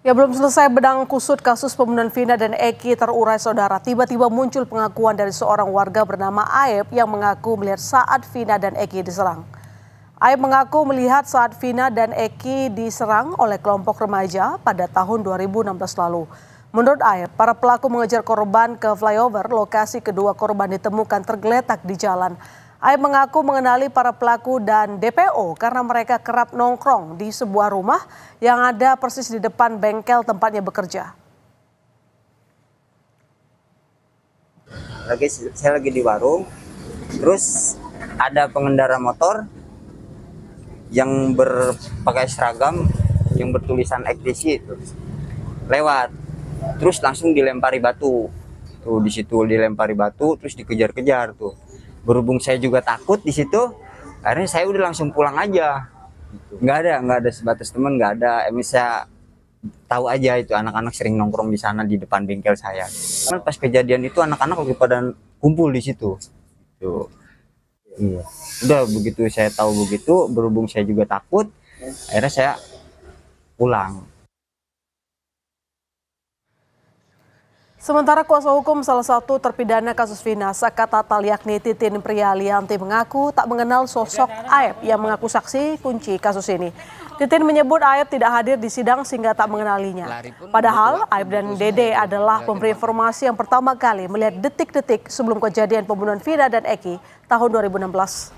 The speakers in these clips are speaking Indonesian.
Ya, belum selesai bedang kusut kasus pembunuhan Vina dan Eki terurai, saudara. Tiba-tiba muncul pengakuan dari seorang warga bernama Aep yang mengaku melihat saat Vina dan Eki diserang. Aep mengaku melihat saat Vina dan Eki diserang oleh kelompok remaja pada tahun 2016 lalu. Menurut Aep, para pelaku mengejar korban ke flyover, lokasi kedua korban ditemukan tergeletak di jalan. Aep mengaku mengenali para pelaku dan DPO karena mereka kerap nongkrong di sebuah rumah yang ada persis di depan bengkel tempatnya bekerja. Saya lagi di warung, terus ada pengendara motor yang berpakai seragam yang bertulisan XDC itu lewat, terus langsung dilempari batu. Tuh di situ dilempari batu, terus dikejar-kejar tuh. Berhubung saya juga takut di situ, akhirnya saya udah langsung pulang aja. Nggak ada sebatas teman, nggak ada. Saya tahu aja itu anak-anak sering nongkrong di sana di depan bengkel saya. Kan pas kejadian itu anak-anak lagi pada kumpul di situ. Tuh. Iya. Udah begitu saya tahu begitu, berhubung saya juga takut, akhirnya saya pulang. Sementara kuasa hukum salah satu terpidana kasus Vina, Saka Tatal yakni Titin Priyalianti mengaku tak mengenal sosok Aep yang mengaku saksi kunci kasus ini. Titin menyebut Aep tidak hadir di sidang sehingga tak mengenalinya. Padahal Aep dan Dede adalah pemberi informasi yang pertama kali melihat detik-detik sebelum kejadian pembunuhan Vina dan Eki tahun 2016.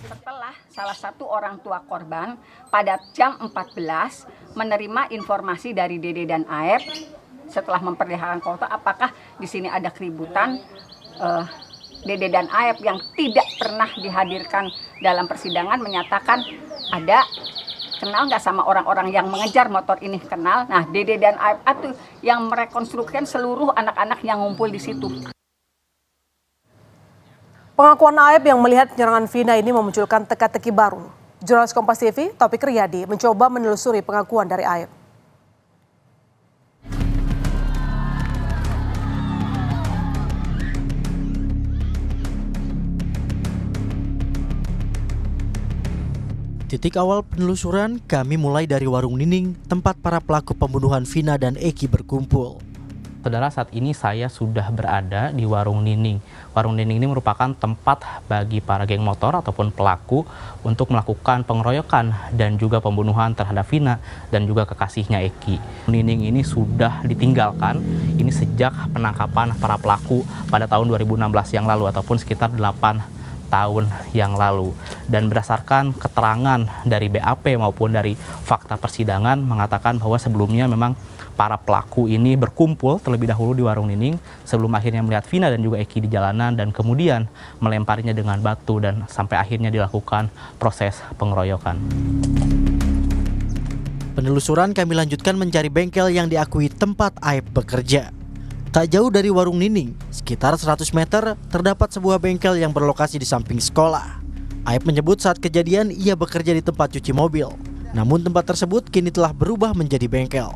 Setelah salah satu orang tua korban pada jam 14 menerima informasi dari Dede dan Aep setelah memperlihatkan foto apakah di sini ada keributan, Dede dan Aep yang tidak pernah dihadirkan dalam persidangan menyatakan ada kenal nggak sama orang-orang yang mengejar motor ini, kenal. Nah, Dede dan Aep itu yang merekonstruksikan seluruh anak-anak yang ngumpul di situ. Pengakuan Aep yang melihat penyerangan Vina ini memunculkan teka-teki baru. Jurnalis Kompas TV, Taufik Riyadi, mencoba menelusuri pengakuan dari Aep. Titik awal penelusuran kami mulai dari warung Nining, tempat para pelaku pembunuhan Vina dan Eki berkumpul. Saudara, saat ini saya sudah berada di Warung Nining. Warung Nining ini merupakan tempat bagi para geng motor ataupun pelaku untuk melakukan pengeroyokan dan juga pembunuhan terhadap Vina dan juga kekasihnya Eki. Nining ini sudah ditinggalkan ini sejak penangkapan para pelaku pada tahun 2016 yang lalu ataupun sekitar 8 tahun yang lalu. Dan berdasarkan keterangan dari BAP maupun dari fakta persidangan mengatakan bahwa sebelumnya memang para pelaku ini berkumpul terlebih dahulu di Warung Nining sebelum akhirnya melihat Vina dan juga Eki di jalanan dan kemudian melemparinya dengan batu dan sampai akhirnya dilakukan proses pengeroyokan. Penelusuran kami lanjutkan mencari bengkel yang diakui tempat Aep bekerja. Tak jauh dari Warung Nining, sekitar 100 meter terdapat sebuah bengkel yang berlokasi di samping sekolah. Aep menyebut saat kejadian ia bekerja di tempat cuci mobil. Namun tempat tersebut kini telah berubah menjadi bengkel.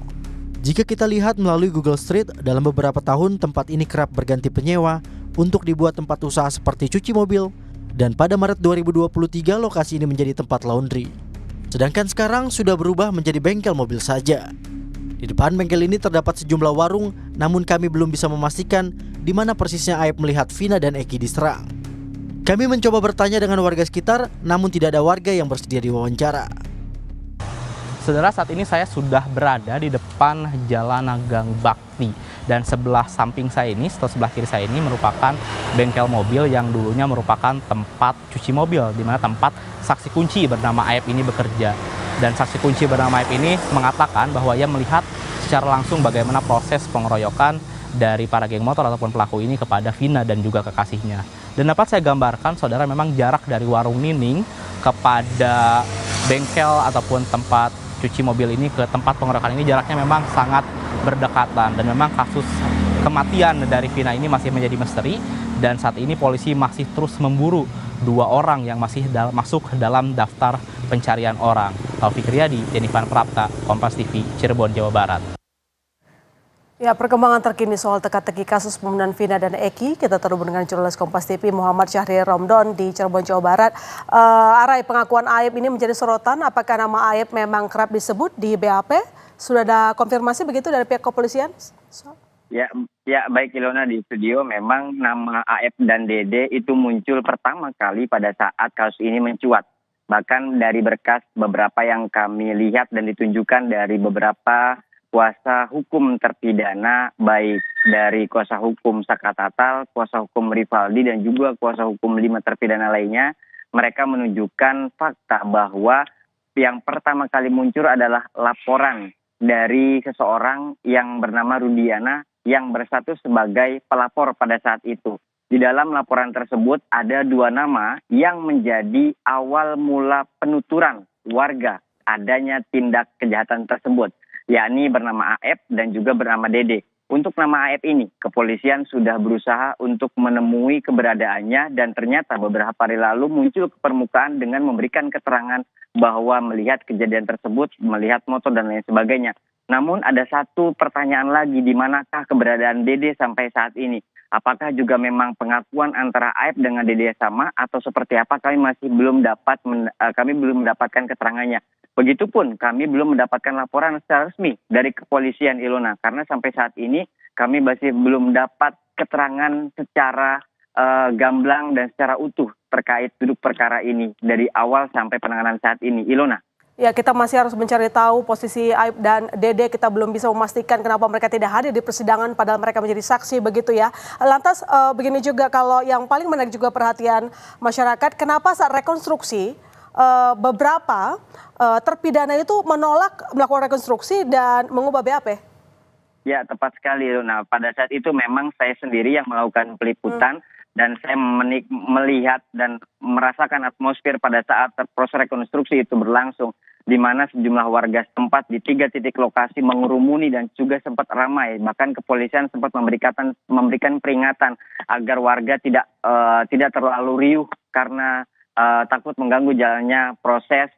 Jika kita lihat melalui Google Street, dalam beberapa tahun tempat ini kerap berganti penyewa untuk dibuat tempat usaha seperti cuci mobil. Dan pada Maret 2023 lokasi ini menjadi tempat laundry. Sedangkan sekarang sudah berubah menjadi bengkel mobil saja. Di depan bengkel ini terdapat sejumlah warung, namun kami belum bisa memastikan di mana persisnya Aep melihat Vina dan Eki diserang. Kami mencoba bertanya dengan warga sekitar, namun tidak ada warga yang bersedia diwawancara. Saudara, saat ini saya sudah berada di depan Jalan Gang Bakti dan sebelah samping saya ini, atau sebelah kiri saya ini merupakan bengkel mobil yang dulunya merupakan tempat cuci mobil, di mana tempat saksi kunci bernama Aep ini bekerja. Dan saksi kunci bernama Aep ini mengatakan bahwa ia melihat secara langsung bagaimana proses pengeroyokan dari para geng motor ataupun pelaku ini kepada Vina dan juga kekasihnya. Dan dapat saya gambarkan, saudara, memang jarak dari Warung Nining kepada bengkel ataupun tempat cuci mobil ini ke tempat pengeroyokan ini jaraknya memang sangat berdekatan. Dan memang kasus kematian dari Vina ini masih menjadi misteri. Dan saat ini polisi masih terus memburu 2 orang yang masih masuk dalam daftar pencarian orang. Taufik Riyadi, Jenifan Prapta, Kompas TV, Cirebon, Jawa Barat. Ya, perkembangan terkini soal teka-teki kasus pembunuhan Vina dan Eki, kita terhubung dengan jurnalis Kompas TV Muhammad Syahrir Romdon di Cirebon, Jawa Barat. Arai, pengakuan Aib ini menjadi sorotan. Apakah nama Aib memang kerap disebut di BAP? Sudah ada konfirmasi begitu dari pihak kepolisian? Ya, baik Ilona, di studio memang nama AF dan Dede itu muncul pertama kali pada saat kasus ini mencuat. Bahkan dari berkas beberapa yang kami lihat dan ditunjukkan dari beberapa kuasa hukum terpidana, baik dari kuasa hukum Saka Tatal, kuasa hukum Rivaldi, dan juga kuasa hukum 5 terpidana lainnya, mereka menunjukkan fakta bahwa yang pertama kali muncul adalah laporan dari seseorang yang bernama Rudiana yang berstatus sebagai pelapor pada saat itu. Di dalam laporan tersebut ada 2 nama yang menjadi awal mula penuturan warga adanya tindak kejahatan tersebut, yakni bernama AF dan juga bernama Dede. Untuk nama AF ini, kepolisian sudah berusaha untuk menemui keberadaannya dan ternyata beberapa hari lalu muncul ke permukaan dengan memberikan keterangan bahwa melihat kejadian tersebut, melihat motor dan lain sebagainya. Namun ada satu pertanyaan lagi, di manakah keberadaan Dede sampai saat ini? Apakah juga memang pengakuan antara AF dengan Dede sama atau seperti apa? Kami masih belum mendapatkan keterangannya. Begitupun kami belum mendapatkan laporan secara resmi dari kepolisian, Ilona, karena sampai saat ini kami masih belum dapat keterangan secara gamblang dan secara utuh terkait duduk perkara ini dari awal sampai penanganan saat ini, Ilona. Ya, kita masih harus mencari tahu posisi Aib dan Dede. Kita belum bisa memastikan kenapa mereka tidak hadir di persidangan padahal mereka menjadi saksi begitu ya. Lantas begini juga, kalau yang paling menarik juga perhatian masyarakat, kenapa saat rekonstruksi beberapa terpidana itu menolak melakukan rekonstruksi dan mengubah BAP? Ya, tepat sekali. Nah, pada saat itu memang saya sendiri yang melakukan peliputan dan saya melihat dan merasakan atmosfer pada saat proses rekonstruksi itu berlangsung, di mana sejumlah warga setempat di 3 titik lokasi mengurumuni dan juga sempat ramai. Bahkan kepolisian sempat memberikan peringatan agar warga tidak terlalu riuh karena takut mengganggu jalannya proses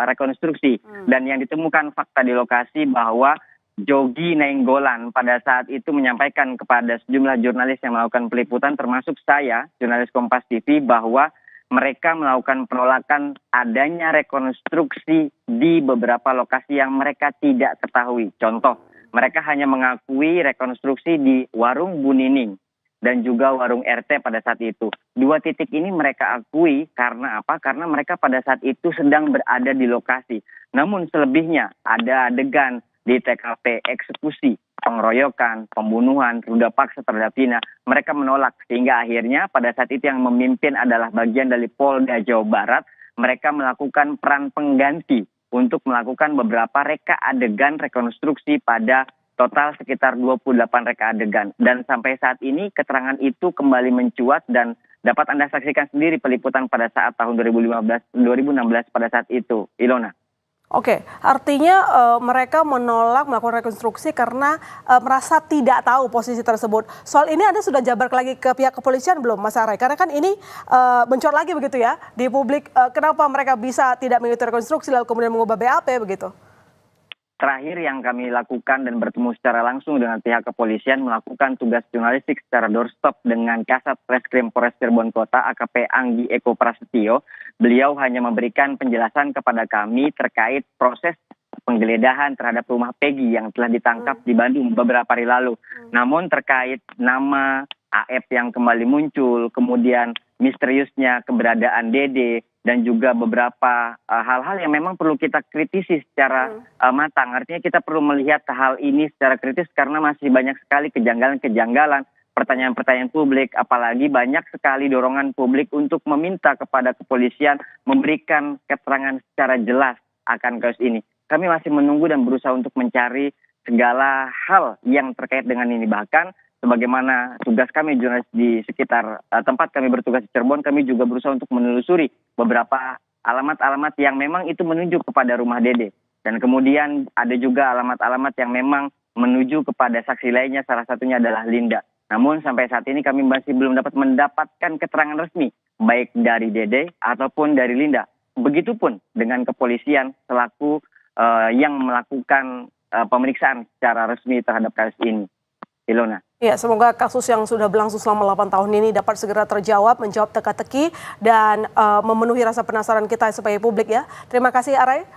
rekonstruksi. Dan yang ditemukan fakta di lokasi bahwa Jogi Nainggolan pada saat itu menyampaikan kepada sejumlah jurnalis yang melakukan peliputan, termasuk saya, jurnalis Kompas TV, bahwa mereka melakukan penolakan adanya rekonstruksi di beberapa lokasi yang mereka tidak ketahui. Contoh, mereka hanya mengakui rekonstruksi di warung Bu Nining dan juga warung RT pada saat itu. 2 titik ini mereka akui karena apa? Karena mereka pada saat itu sedang berada di lokasi. Namun selebihnya ada adegan di TKP eksekusi, pengeroyokan, pembunuhan, ruda paksa terhadap Vina, mereka menolak. Sehingga akhirnya pada saat itu yang memimpin adalah bagian dari Polda Jawa Barat. Mereka melakukan peran pengganti untuk melakukan beberapa reka adegan rekonstruksi pada total sekitar 28 reka adegan. Dan sampai saat ini keterangan itu kembali mencuat dan dapat Anda saksikan sendiri peliputan pada saat tahun 2016 pada saat itu, Ilona. Oke, artinya mereka menolak melakukan rekonstruksi karena merasa tidak tahu posisi tersebut. Soal ini Anda sudah jabar lagi ke pihak kepolisian belum, Mas Arai? Karena kan ini mencor lagi begitu ya di publik. Kenapa mereka bisa tidak mengikuti rekonstruksi lalu kemudian mengubah BAP begitu? Terakhir yang kami lakukan dan bertemu secara langsung dengan pihak kepolisian melakukan tugas jurnalistik secara doorstop dengan Kasat Reskrim Polres Cirebon Kota AKP Anggi Eko Prasetyo. Beliau hanya memberikan penjelasan kepada kami terkait proses penggeledahan terhadap rumah Peggy yang telah ditangkap di Bandung beberapa hari lalu. Namun terkait nama AF yang kembali muncul, kemudian misteriusnya keberadaan Dede, dan juga beberapa hal-hal yang memang perlu kita kritisi secara matang. Artinya kita perlu melihat hal ini secara kritis karena masih banyak sekali kejanggalan-kejanggalan, pertanyaan-pertanyaan publik, apalagi banyak sekali dorongan publik untuk meminta kepada kepolisian memberikan keterangan secara jelas akan kasus ini. Kami masih menunggu dan berusaha untuk mencari segala hal yang terkait dengan ini. Bahkan sebagaimana tugas kami jurnalis di sekitar tempat kami bertugas di Cirebon, kami juga berusaha untuk menelusuri beberapa alamat-alamat yang memang itu menunjuk kepada rumah Dede. Dan kemudian ada juga alamat-alamat yang memang menuju kepada saksi lainnya, salah satunya adalah Linda. Namun sampai saat ini kami masih belum dapat mendapatkan keterangan resmi, baik dari Dede ataupun dari Linda. Begitupun dengan kepolisian selaku yang melakukan pemeriksaan secara resmi terhadap kasus ini. Ilona. Ya, semoga kasus yang sudah berlangsung selama 8 tahun ini dapat segera terjawab, menjawab teka-teki, dan memenuhi rasa penasaran kita sebagai publik ya. Terima kasih Arai.